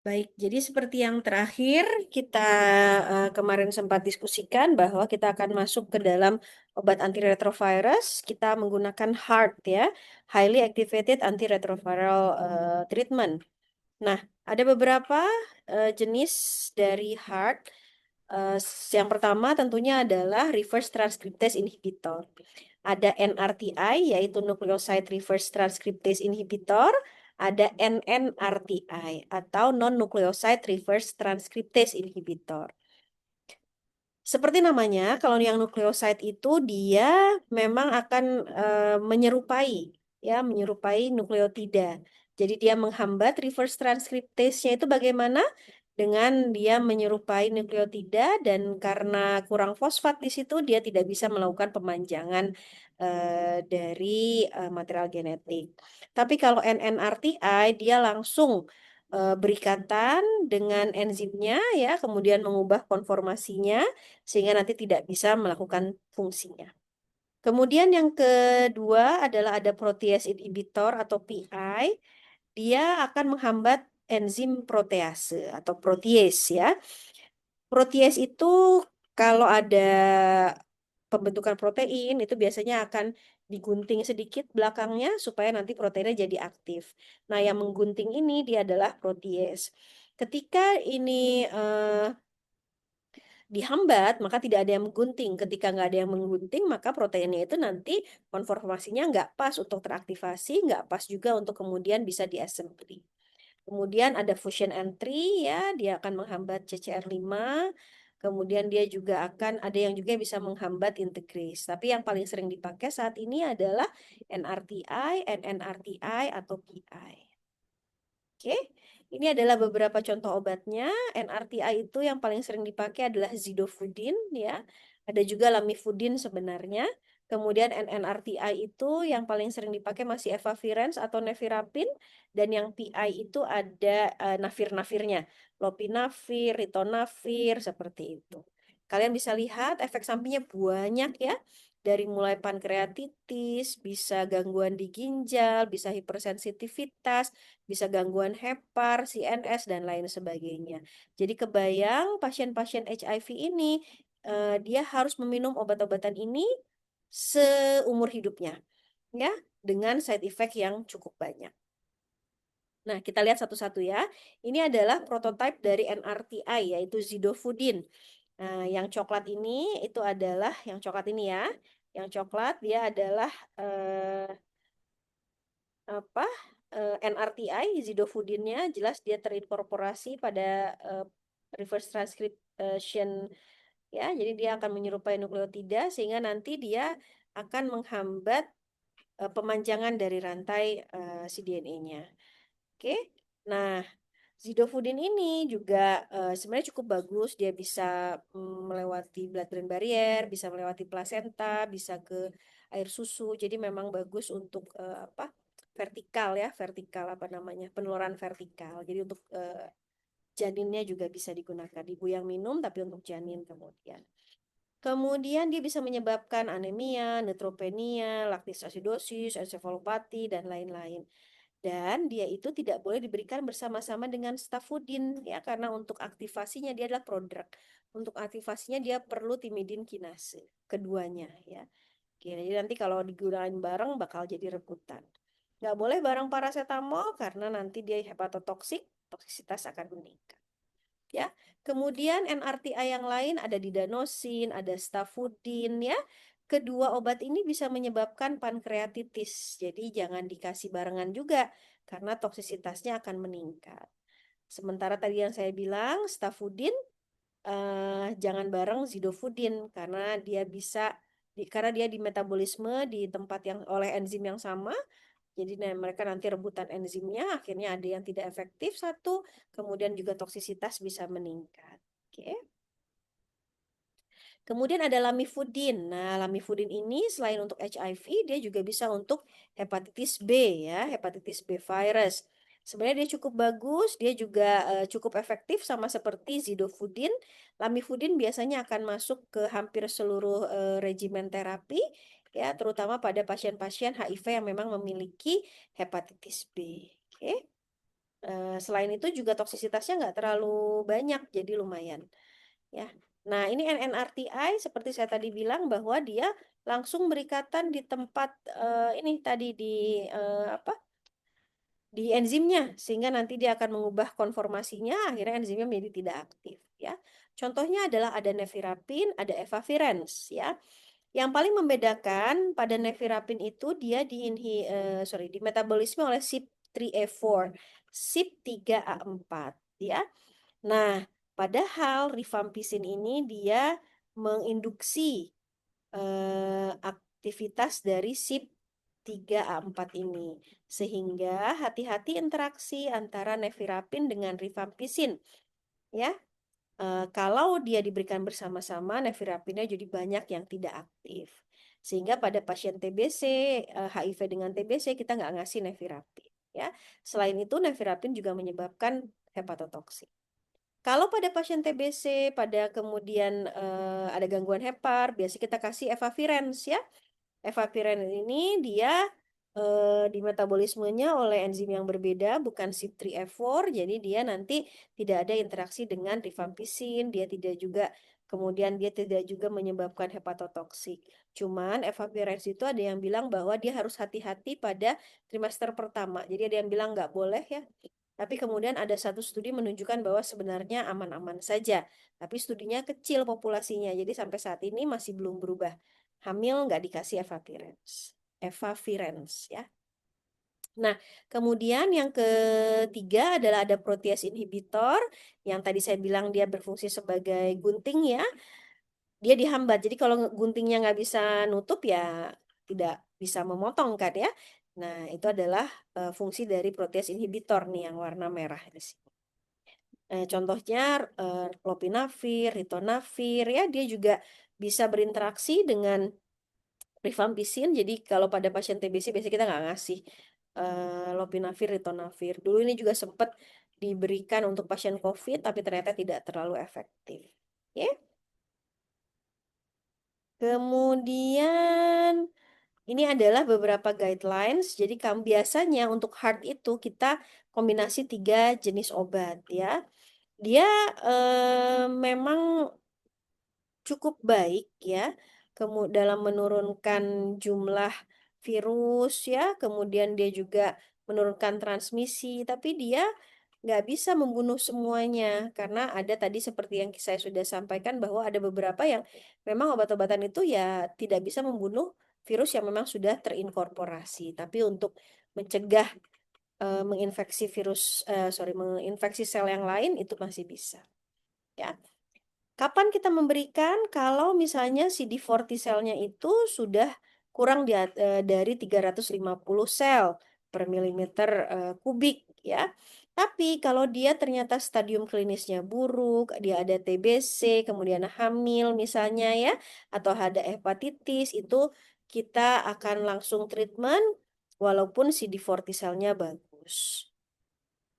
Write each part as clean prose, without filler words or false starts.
Baik, jadi seperti yang terakhir kita kemarin sempat diskusikan bahwa kita akan masuk ke dalam obat antiretrovirus. Kita menggunakan HAART ya, Highly Activated Antiretroviral Treatment. Nah, ada beberapa jenis dari HAART. Eh, yang pertama tentunya adalah reverse transcriptase inhibitor. Ada NRTI yaitu nucleoside reverse transcriptase inhibitor, ada NNRTI atau non-nucleoside reverse transcriptase inhibitor. Seperti namanya, kalau yang nukleoside itu dia memang akan menyerupai nukleotida. Jadi dia menghambat reverse transcriptase-nya itu bagaimana? Dengan dia menyerupai nukleotida dan karena kurang fosfat di situ dia tidak bisa melakukan pemanjangan dari material genetik. Tapi kalau NNRTI dia langsung berikatan dengan enzimnya ya, kemudian mengubah konformasinya sehingga nanti tidak bisa melakukan fungsinya. Kemudian yang kedua adalah ada protease inhibitor atau PI. Dia akan menghambat enzim protease atau protease ya. Protease itu kalau ada pembentukan protein itu biasanya akan digunting sedikit belakangnya supaya nanti proteinnya jadi aktif. Nah, yang menggunting ini dia adalah protease. Ketika ini dihambat, maka tidak ada yang menggunting. Ketika nggak ada yang menggunting, maka proteinnya itu nanti konformasinya nggak pas untuk teraktivasi, nggak pas juga untuk kemudian bisa diassembly. Kemudian ada fusion entry ya, dia akan menghambat CCR5. Kemudian dia juga akan ada yang juga bisa menghambat integrase. Tapi yang paling sering dipakai saat ini adalah NRTI, NNRTI atau PI. Oke, ini adalah beberapa contoh obatnya. NRTI itu yang paling sering dipakai adalah zidofudin ya. Ada juga lamivudin sebenarnya. Kemudian NNRTI itu yang paling sering dipakai masih efavirenz atau nevirapin. Dan yang PI itu ada nafir-nafirnya. Lopinavir, ritonavir, seperti itu. Kalian bisa lihat efek sampingnya banyak ya. Dari mulai pankreatitis, bisa gangguan di ginjal, bisa hipersensitivitas, bisa gangguan hepar, CNS, dan lain sebagainya. Jadi kebayang pasien-pasien HIV ini, dia harus meminum obat-obatan ini seumur hidupnya, ya, dengan side effect yang cukup banyak. Nah, kita lihat satu-satu ya. Ini adalah prototipe dari NRTI, yaitu zidofudin. Nah, yang coklat ini itu adalah, yang coklat ini ya, yang coklat dia adalah apa NRTI zidofudinnya jelas dia terinkorporasi pada reverse transcription ya, jadi dia akan menyerupai nukleotida sehingga nanti dia akan menghambat pemanjangan dari rantai si DNA-nya. Oke, nah zidofudin ini juga sebenarnya cukup bagus. Dia bisa melewati blood-brain barrier, bisa melewati plasenta, bisa ke air susu. Jadi memang bagus untuk apa? Vertikal ya, vertikal apa namanya? Penularan vertikal. Jadi untuk janinnya juga bisa digunakan. Ibu yang minum tapi untuk janin kemudian. Kemudian dia bisa menyebabkan anemia, neutropenia, laktoasidosis, ensefalopati, dan lain-lain. Dan dia itu tidak boleh diberikan bersama-sama dengan stafudin ya karena untuk aktivasinya dia adalah prodrug. Untuk aktivasinya dia perlu timidin kinase keduanya ya. Oke, jadi nanti kalau digunakan bareng bakal jadi rebutan. Nggak boleh bareng paracetamol karena nanti dia hepatotoksik, toksisitas akan meningkat. Ya, kemudian NRTI yang lain ada didanosin, ada stafudin ya. Kedua obat ini bisa menyebabkan pankreatitis. Jadi jangan dikasih barengan juga karena toksisitasnya akan meningkat. Sementara tadi yang saya bilang stafudin jangan bareng zidofudin karena dia bisa karena dia di metabolisme di tempat yang oleh enzim yang sama. Jadi mereka nanti rebutan enzimnya, akhirnya ada yang tidak efektif satu, kemudian juga toksisitas bisa meningkat. Oke. Kemudian ada lamivudin. Nah, lamivudin ini selain untuk HIV, dia juga bisa untuk hepatitis B ya, hepatitis B virus. Sebenarnya dia cukup bagus, dia juga cukup efektif sama seperti zidofudin. Lamivudin biasanya akan masuk ke hampir seluruh regimen terapi ya, terutama pada pasien-pasien HIV yang memang memiliki hepatitis B. Oke. Selain itu juga toksisitasnya nggak terlalu banyak, jadi lumayan. Ya. Nah, ini NNRTI seperti saya tadi bilang bahwa dia langsung berikatan di tempat ini tadi di apa? Di enzimnya sehingga nanti dia akan mengubah konformasinya akhirnya enzimnya menjadi tidak aktif ya. Contohnya adalah ada nevirapin, ada efavirenz ya. Yang paling membedakan pada nevirapin itu dia di metabolisme oleh CYP3A4, CYP3A4 ya. Nah, padahal rifampisin ini dia menginduksi aktivitas dari CYP3A4 ini. Sehingga hati-hati interaksi antara nevirapin dengan rifampisin. Ya, kalau dia diberikan bersama-sama, nevirapinnya jadi banyak yang tidak aktif. Sehingga pada pasien TBC, HIV dengan TBC, kita nggak ngasih nevirapin. Ya. Selain itu, nevirapin juga menyebabkan hepatotoksik. Kalau pada pasien TBC, pada kemudian ada gangguan hepar, biasa kita kasih efavirenz ya. Evapiren ini dia di metabolismenya oleh enzim yang berbeda, bukan CYP3A4, jadi dia nanti tidak ada interaksi dengan rifampisin, dia tidak juga menyebabkan hepatotoksik. Cuman evapirenz itu ada yang bilang bahwa dia harus hati-hati pada trimester pertama. Jadi ada yang bilang nggak boleh ya. Tapi kemudian ada satu studi menunjukkan bahwa sebenarnya aman-aman saja. Tapi studinya kecil populasinya, jadi sampai saat ini masih belum berubah. Hamil nggak dikasih evavirenz ya. Nah, kemudian yang ketiga adalah ada protease inhibitor yang tadi saya bilang dia berfungsi sebagai gunting ya. Dia dihambat. Jadi kalau guntingnya nggak bisa nutup ya tidak bisa memotong kan ya. Nah, itu adalah fungsi dari protease inhibitor nih yang warna merah di sini. Contohnya lopinavir, ritonavir ya dia juga bisa berinteraksi dengan rifampisin. Jadi kalau pada pasien TBC biasanya kita nggak ngasih lopinavir, ritonavir. Dulu ini juga sempat diberikan untuk pasien COVID, tapi ternyata tidak terlalu efektif. Ya. Kemudian ini adalah beberapa guidelines. Jadi biasanya untuk heart itu kita kombinasi 3 jenis obat ya. Dia memang cukup baik ya dalam menurunkan jumlah virus ya, kemudian dia juga menurunkan transmisi, tapi dia nggak bisa membunuh semuanya karena ada tadi seperti yang saya sudah sampaikan bahwa ada beberapa yang memang obat-obatan itu ya tidak bisa membunuh virus yang memang sudah terinkorporasi, tapi untuk mencegah menginfeksi sel yang lain itu masih bisa ya. Kapan kita memberikan? Kalau misalnya CD4 T-selnya itu sudah kurang dari 350 sel per milimeter kubik ya. Tapi kalau dia ternyata stadium klinisnya buruk, dia ada TBC, kemudian hamil misalnya ya, atau ada hepatitis, itu kita akan langsung treatment walaupun CD4 T-selnya bagus.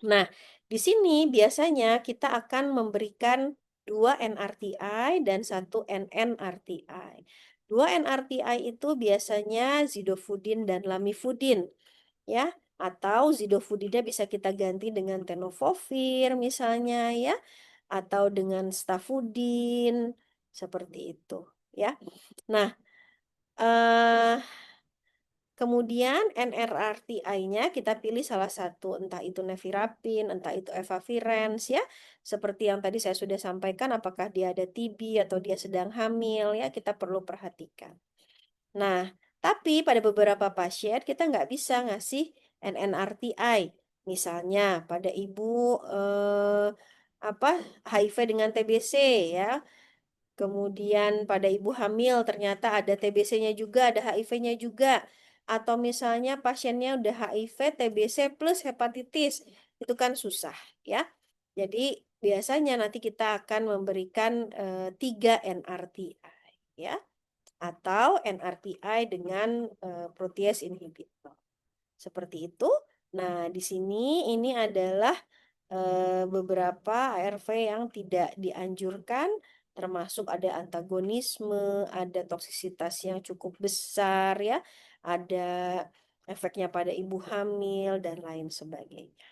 Nah, di sini biasanya kita akan memberikan 2 NRTI dan 1 NNRTI. 2 NRTI itu biasanya zidofudin dan lamivudin, ya. Atau zidofudinnya bisa kita ganti dengan tenofovir misalnya ya, atau dengan stafudin seperti itu, ya. Nah, eh kemudian NRRTI-nya kita pilih salah satu, entah itu nevirapin, entah itu efavirenz ya. Seperti yang tadi saya sudah sampaikan, apakah dia ada TB atau dia sedang hamil ya, kita perlu perhatikan. Nah, tapi pada beberapa pasien kita nggak bisa ngasih NNRTI. Misalnya pada ibu HIV dengan TBC ya. Kemudian pada ibu hamil ternyata ada TBC-nya juga, ada HIV-nya juga. Atau misalnya pasiennya udah HIV, TBC plus hepatitis. Itu kan susah ya. Jadi biasanya nanti kita akan memberikan 3 NRTI ya. Atau NRTI dengan protease inhibitor. Seperti itu. Nah, di sini ini adalah beberapa ARV yang tidak dianjurkan, termasuk ada antagonisme, ada toksisitas yang cukup besar ya, ada efeknya pada ibu hamil dan lain sebagainya.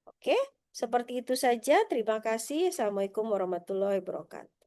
Oke. Oke, seperti itu saja. Terima kasih. Assalamualaikum warahmatullahi wabarakatuh.